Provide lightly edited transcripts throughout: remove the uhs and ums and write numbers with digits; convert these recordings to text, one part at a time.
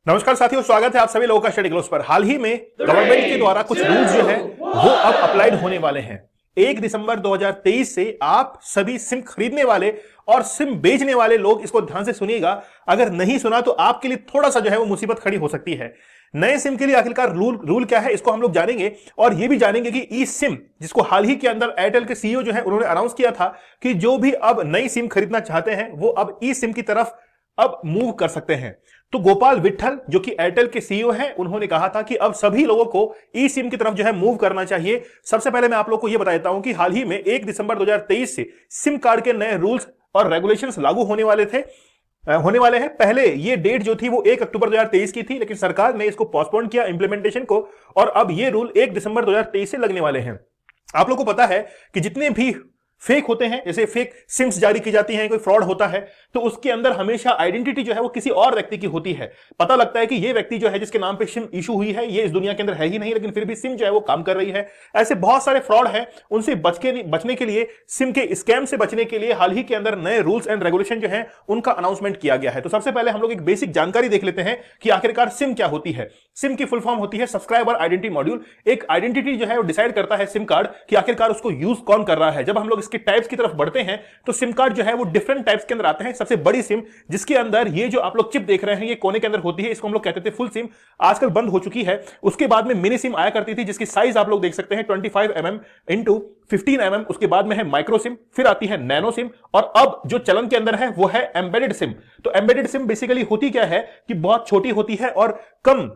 नमस्कार साथियों, स्वागत है आप सभी लोगों का स्टडी क्लोज पर। हाल ही में गवर्नमेंट के द्वारा कुछ रूल्स जो है वो अब अप्लाइड होने वाले हैं। 1 दिसंबर 2023 से आप सभी सिम खरीदने वाले और सिम बेचने वाले लोग इसको ध्यान से सुनिएगा। अगर नहीं सुना तो आपके लिए थोड़ा सा जो है वो मुसीबत खड़ी हो सकती है। नए सिम के लिए आखिरकार रूल क्या है इसको हम लोग जानेंगे और ये भी जानेंगे कि ई सिम, जिसको हाल ही के अंदर एयरटेल के सीईओ जो है उन्होंने अनाउंस किया था कि जो भी अब नई सिम खरीदना चाहते हैं वो अब ई सिम की तरफ अब मूव कर सकते हैं। तो गोपाल विट्ठल जो कि एयरटेल के सीईओ हैं, उन्होंने कहा था कि अब सभी लोगों को ई सिम की तरफ जो है मूव करना चाहिए। सबसे पहले मैं आप लोगों को यह बताता हूं कि हाल ही में 1 दिसंबर 2023 से सिम कार्ड के नए रूल्स और रेगुलेशंस लागू होने वाले हैं। पहले ये डेट जो थी वो 1 अक्टूबर 2023 की थी, लेकिन सरकार ने इसको पोस्टपोन किया इंप्लीमेंटेशन को और अब ये रूल 1 दिसंबर 2023 से लगने वाले हैं। आप लोगों को पता है कि जितने भी फेक होते हैं, जैसे फेक सिम्स जारी की जाती हैं, कोई फ्रॉड होता है तो उसके अंदर हमेशा आइडेंटिटी जो है वो किसी और व्यक्ति की होती है। पता लगता है कि ये व्यक्ति जो है जिसके नाम पे सिम इशू हुई है ये इस दुनिया के अंदर है ही नहीं, लेकिन फिर भी सिम जो है वो काम कर रही है। ऐसे बहुत सारे फ्रॉड है, उनसे बचने के लिए, सिम के स्कैम से बचने के लिए हाल ही के अंदर नए रूल्स एंड रेगुलेशन जो है उनका अनाउंसमेंट किया गया है। तो सबसे पहले हम लोग एक बेसिक जानकारी देख लेते हैं कि आखिरकार सिम क्या होती है। सिम की फुल फॉर्म होती है सब्सक्राइबर आइडेंटिटी मॉड्यूल। एक आइडेंटिटी जो है वो डिसाइड करता है सिम कार्ड कि आखिरकार उसको यूज कौन कर रहा है। जब हम लोग इसके टाइप्स की तरफ बढ़ते हैं तो सिम कार्ड जो है वो डिफरेंट टाइप्स के अंदर आते हैं। सबसे बड़ी सिम जिसके अंदर ये जो आप लोग चिप देख रहे हैं ये कोने के अंदर होती है, इसको हम लोग कहते थे फुल सिम, आजकल बंद हो चुकी है। उसके बाद में मिनी सिम आया करती थी जिसकी साइज आप लोग देख सकते हैं 25 mm इंटू 15 mm। उसके बाद में है माइक्रो सिम, फिर आती है नैनो सिम और अब जो चलन के अंदर है वो है एम्बेडेड सिम। तो एम्बेडेड सिम बेसिकली होती क्या है कि बहुत छोटी होती है और कम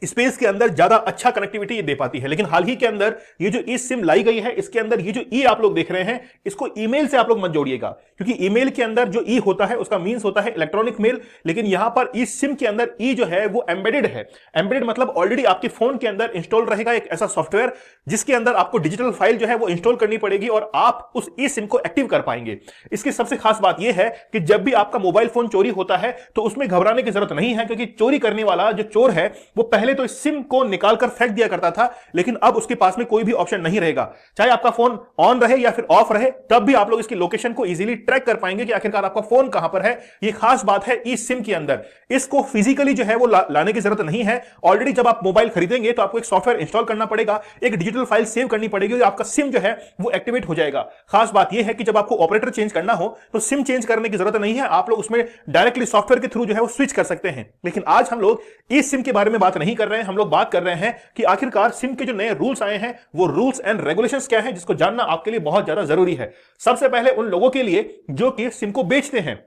स्पेस के अंदर ज्यादा अच्छा कनेक्टिविटी ये दे पाती है। लेकिन हाल ही के अंदर ये जो ई सिम लाई गई है इसके अंदर ये जो ई आप लोग देख रहे हैं इसको ईमेल से आप लोग मत जोड़िएगा, क्योंकि ईमेल के अंदर जो ई होता है उसका मीन्स होता है इलेक्ट्रॉनिक मेल, लेकिन यहां पर ई सिम के अंदर ई जो है वो एम्बेडेड है। एम्बेडेड मतलब ऑलरेडी आपके फोन के अंदर इंस्टॉल रहेगा एक ऐसा सॉफ्टवेयर जिसके अंदर आपको डिजिटल फाइल जो है वो इंस्टॉल करनी पड़ेगी और आप उस ई सिम को एक्टिव कर पाएंगे। इसकी सबसे खास बात यह है कि जब भी आपका मोबाइल फोन चोरी होता है तो उसमें घबराने की जरूरत नहीं है, क्योंकि चोरी करने वाला जो चोर है वो पहले तो इस सिम को निकालकर फेंक दिया करता था, लेकिन अब उसके पास में कोई भी ऑप्शन नहीं रहेगा। चाहे आपका फोन ऑन रहे या फिर ऑफ रहे तब भी आप लोग इसकी लोकेशन को इजीली ट्रैक कर पाएंगे कि आखिरकार आपका फोन कहां पर है। ये खास बात है ई सिम के अंदर। इसको फिजिकली जो है वो लाने की जरूरत नहीं है। ऑलरेडी जब आप मोबाइल खरीदेंगे तो आपको एक सॉफ्टवेयर इंस्टॉल करना पड़ेगा, एक डिजिटल फाइल सेव करनी पड़ेगी और आपका सिम जो है वो एक्टिवेट हो जाएगा। खास बात यह है कि जब आपको ऑपरेटर चेंज करना हो तो सिम चेंज करने की जरूरत नहीं है, आप लोग उसमें डायरेक्टली सॉफ्टवेयर के थ्रू जो है वो स्विच कर सकते हैं। लेकिन आज हम लोग ई सिम के बारे में बात नहीं कर रहे हैं, हम लोग बात कर रहे हैं कि आखिरकार सिम के जो नए रूल्स आए हैं वो रूल्स एंड रेगुलेशंस क्या हैं, जिसको जानना आपके लिए बहुत ज्यादा जरूरी है। सबसे पहले उन लोगों के लिए जो कि सिम को बेचते हैं,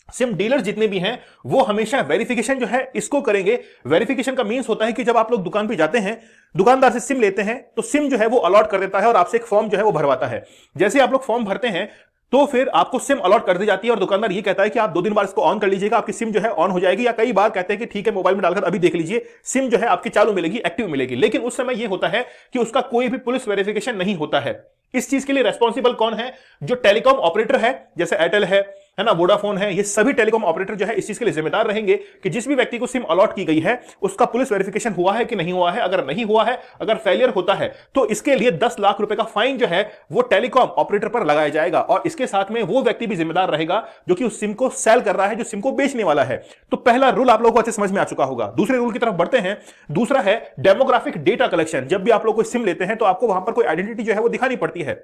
सिम डीलर जितने भी हैं वो हमेशा वेरिफिकेशन जो है इसको करेंगे। वेरिफिकेशन का मींस होता है कि जब आप लोग दुकान पे जाते हैं, दुकानदार से सिम लेते हैं तो सिम जो है वो अलॉट कर देता है और आपसे एक फॉर्म जो है वो भरवाता है। जैसे आप लोग फॉर्म भरते हैं तो फिर आपको सिम अलॉट कर दी जाती है और दुकानदार ये कहता है कि आप 2 दिन बाद इसको ऑन कर लीजिएगा, आपकी सिम जो है ऑन हो जाएगी। या कई बार कहते हैं कि ठीक है मोबाइल में डालकर अभी देख लीजिए, सिम जो है आपकी चालू मिलेगी, एक्टिव मिलेगी। लेकिन उस समय ये होता है कि उसका कोई भी पुलिस वेरिफिकेशन नहीं होता है। इस चीज के लिए रेस्पॉन्सिबल कौन है? जो टेलीकॉम ऑपरेटर है, जैसे एयरटेल है ना, वोडाफोन है, ये सभी टेलीकॉम ऑपरेटर जो है इस चीज के लिए जिम्मेदार रहेंगे कि जिस भी व्यक्ति को सिम अलॉट की गई है उसका पुलिस वेरिफिकेशन हुआ है कि नहीं हुआ है। अगर नहीं हुआ है, अगर फेलियर होता है तो इसके लिए 10 लाख रुपए का फाइन जो है वो टेलीकॉम ऑपरेटर पर लगाया जाएगा और इसके साथ में वो व्यक्ति भी जिम्मेदार रहेगा जो कि उस सिम को सेल कर रहा है, जो सिम को बेचने वाला है। तो पहला रूल आप लोगों को अच्छे समझ में आ चुका होगा। दूसरे रूल की तरफ बढ़ते हैं। दूसरा है डेमोग्राफिक डेटा कलेक्शन। जब भी आप लोग कोई सिम लेते हैं तो आपको वहां पर कोई आइडेंटिटी जो है वो दिखानी पड़ती है,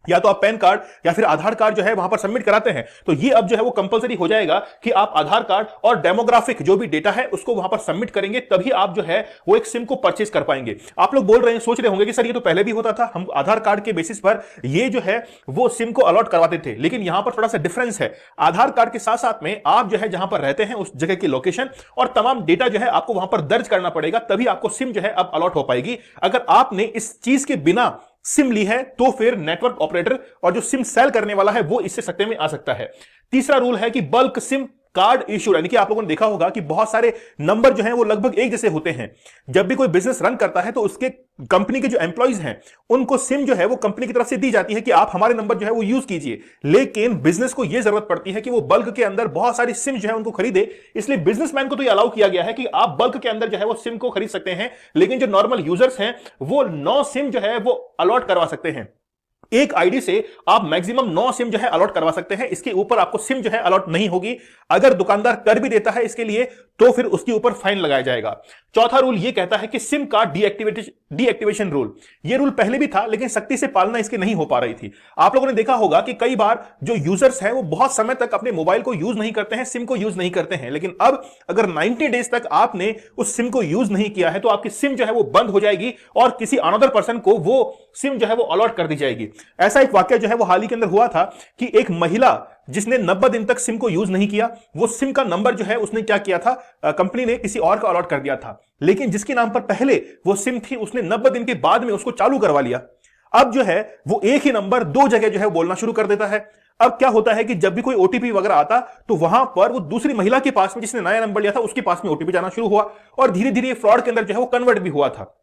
या तो आप पैन कार्ड या फिर आधार कार्ड जो है वहां पर सबमिट कराते हैं। तो ये अब जो है वो कंपलसरी हो जाएगा कि आप आधार कार्ड और डेमोग्राफिक जो भी डेटा है उसको वहां पर सबमिट करेंगे, तभी आप जो है वो एक सिम को परचेज कर पाएंगे। आप लोग बोल रहे हैं, सोच रहे होंगे कि सर ये तो पहले भी होता था, हम आधार कार्ड के बेसिस पर ये जो है वो सिम को अलॉट करवाते थे। लेकिन यहां पर थोड़ा सा डिफरेंस है। आधार कार्ड के साथ साथ में आप जो है जहां पर रहते हैं उस जगह की लोकेशन और तमाम डेटा जो है आपको वहां पर दर्ज करना पड़ेगा, तभी आपको सिम जो है अब अलॉट हो पाएगी। अगर आपने इस चीज के बिना सिम ली है तो फिर नेटवर्क ऑपरेटर और जो सिम सेल करने वाला है वो इससे सकते में आ सकता है। तीसरा रूल है कि बल्क सिम कार्ड इशू, यानी कि आप लोगों ने देखा होगा कि बहुत सारे नंबर जो हैं वो लगभग एक जैसे होते हैं। जब भी कोई बिजनेस रन करता है तो उसके कंपनी के जो एम्प्लॉइज हैं उनको सिम जो है वो कंपनी की तरफ से दी जाती है कि आप हमारे नंबर जो है वो यूज कीजिए। लेकिन बिजनेस को यह जरूरत पड़ती है कि वो बल्क के अंदर बहुत सारी सिम जो है उनको खरीदे, इसलिए बिजनेसमैन को तो ये अलाउ किया गया है कि आप बल्क के अंदर जो है वो सिम को खरीद सकते हैं। लेकिन जो नॉर्मल यूजर्स हैं वो 9 सिम जो है वो अलॉट करवा सकते हैं। एक आईडी से आप मैक्सिमम 9 सिम जो है अलॉट करवा सकते हैं, इसके ऊपर आपको सिम जो है अलॉट नहीं होगी। अगर दुकानदार कर भी देता है इसके लिए तो फिर उसके ऊपर फाइन लगाया जाएगा। चौथा रूल यह कहता है कि सिम का डीएक्टिवेशन रूल, यह रूल पहले भी था लेकिन सख्ती से पालना इसकी नहीं हो पा रही थी। आप लोगों ने देखा होगा कि कई बार जो यूजर्स हैं वो बहुत समय तक अपने मोबाइल को यूज नहीं करते हैं, सिम को यूज नहीं करते हैं, लेकिन अब अगर 90 डेज तक आपने उस सिम को यूज नहीं किया है तो आपकी सिम जो है वो बंद हो जाएगी और किसी अनदर पर्सन को वो सिम जो है वो अलॉट कर दी जाएगी। ऐसा एक वाकया जो है वो हाल ही के अंदर हुआ था कि एक महिला जिसने 90 दिन तक सिम को यूज नहीं किया, वो सिम का नंबर जो है उसने क्या किया था, कंपनी ने किसी और को अलॉट कर दिया था, लेकिन जिसके नाम पर पहले वो सिम थी उसने 90 दिन के बाद में उसको चालू करवा लिया। अब जो है वो एक ही नंबर दो जगह जो है बोलना शुरू कर देता है। अब क्या होता है कि जब भी कोई ओटीपी वगैरह आता तो वहां पर वो दूसरी महिला के पास में जिसने नया नंबर लिया था उसके पास में ओटीपी जाना शुरू हुआ और धीरे धीरे फ्रॉड के अंदर जो है वो कन्वर्ट भी हुआ था।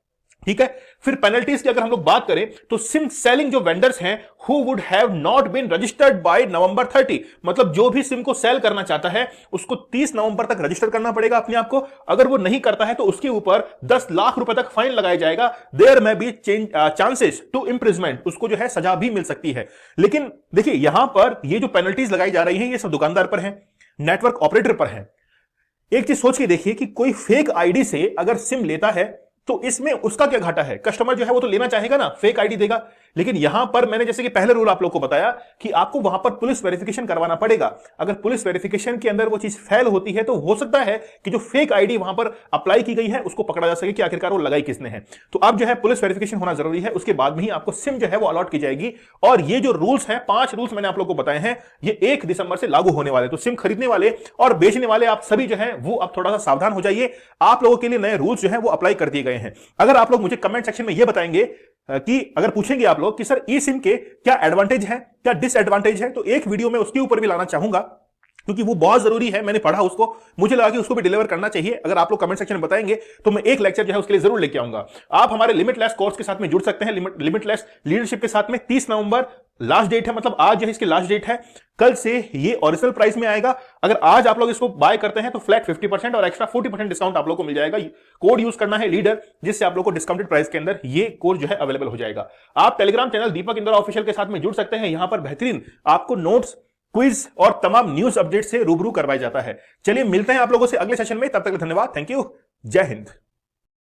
ठीक है, फिर पेनल्टीज की अगर हम लोग बात करें तो सिम सेलिंग जो वेंडर्स हैं who would have not been registered by November 30, मतलब जो भी सिम को सेल करना चाहता है उसको 30 नवंबर तक रजिस्टर करना पड़ेगा अपने आप को। अगर वो नहीं करता है तो उसके ऊपर 10 लाख रुपए तक फाइन लगाया जाएगा। देयर में बी चांसेस टू इंप्रिजमेंट, उसको जो है सजा भी मिल सकती है। लेकिन देखिए यहां पर ये जो पेनल्टीज लगाई जा रही है ये सब दुकानदार पर है, नेटवर्क ऑपरेटर पर है। एक चीज सोच के देखिए कि कोई फेक आईडी से अगर सिम लेता है तो इसमें उसका क्या घाटा है, कस्टमर जो है वो तो लेना चाहेगा ना, फेक आईडी देगा। लेकिन यहां पर मैंने जैसे कि पहले रूल आप लोग को बताया कि आपको वहां पर पुलिस वेरिफिकेशन करवाना पड़ेगा। अगर पुलिस वेरिफिकेशन के अंदर वो चीज फेल होती है तो हो सकता है कि जो फेक आईडी वहां पर अप्लाई की गई है उसको पकड़ा जा सके कि आखिरकार वो लगाई किसने है। तो अब जो है पुलिस वेरिफिकेशन होना जरूरी है, उसके बाद में ही आपको सिम जो है वो अलॉट की जाएगी। और ये जो रूल्स हैं, 5 रूल्स मैंने आप लोग को बताए हैं, ये 1 दिसंबर से लागू होने वाले। तो सिम खरीदने वाले और बेचने वाले आप सभी जो है वो अब थोड़ा सा सावधान हो जाइए। आप लोगों के लिए नए रूल्स जो है वो अप्लाई कर दिए गए हैं। अगर आप लोग मुझे कमेंट सेक्शन में ये बताएंगे कि अगर पूछेंगे आप लोग कि सर ई सिम के क्या एडवांटेज है, क्या डिसएडवांटेज है, तो एक वीडियो में उसके ऊपर भी लाना चाहूंगा क्योंकि वो बहुत जरूरी है। मैंने पढ़ा उसको, मुझे लगा कि उसको भी डिलीवर करना चाहिए। अगर आप लोग कमेंट सेक्शन में बताएंगे तो मैं एक लेक्चर जो है उसके लिए जरूर लेके आऊंगा। आप हमारे लिमिटलेस कोर्स के साथ में जुड़ सकते हैं, लिमिटलेस लीडरशिप के साथ में। 30 नवंबर लास्ट डेट है, मतलब आज जो है इसकी लास्ट डेट है। कल से ये ओरिजिनल प्राइस में आएगा। अगर आज आप लोग इसको बाय करते हैं तो फ्लैट 50% और एक्स्ट्रा 40% डिस्काउंट आप लोग को मिल जाएगा। कोड यूज करना है लीडर, जिससे आप लोग को डिस्काउंटेड प्राइस के अंदर ये कोड जो है अवेलेबल हो जाएगा। आप टेलीग्राम चैनल दीपक इंदौर ऑफिशियल के साथ में जुड़ सकते हैं। यहां पर बेहतरीन आपको नोट्स, क्विज और तमाम न्यूज अपडेट से रूबरू करवाया जाता है। चलिए मिलते हैं आप लोगों से अगले सेशन में, तब तक धन्यवाद, थैंक यू, जय हिंद।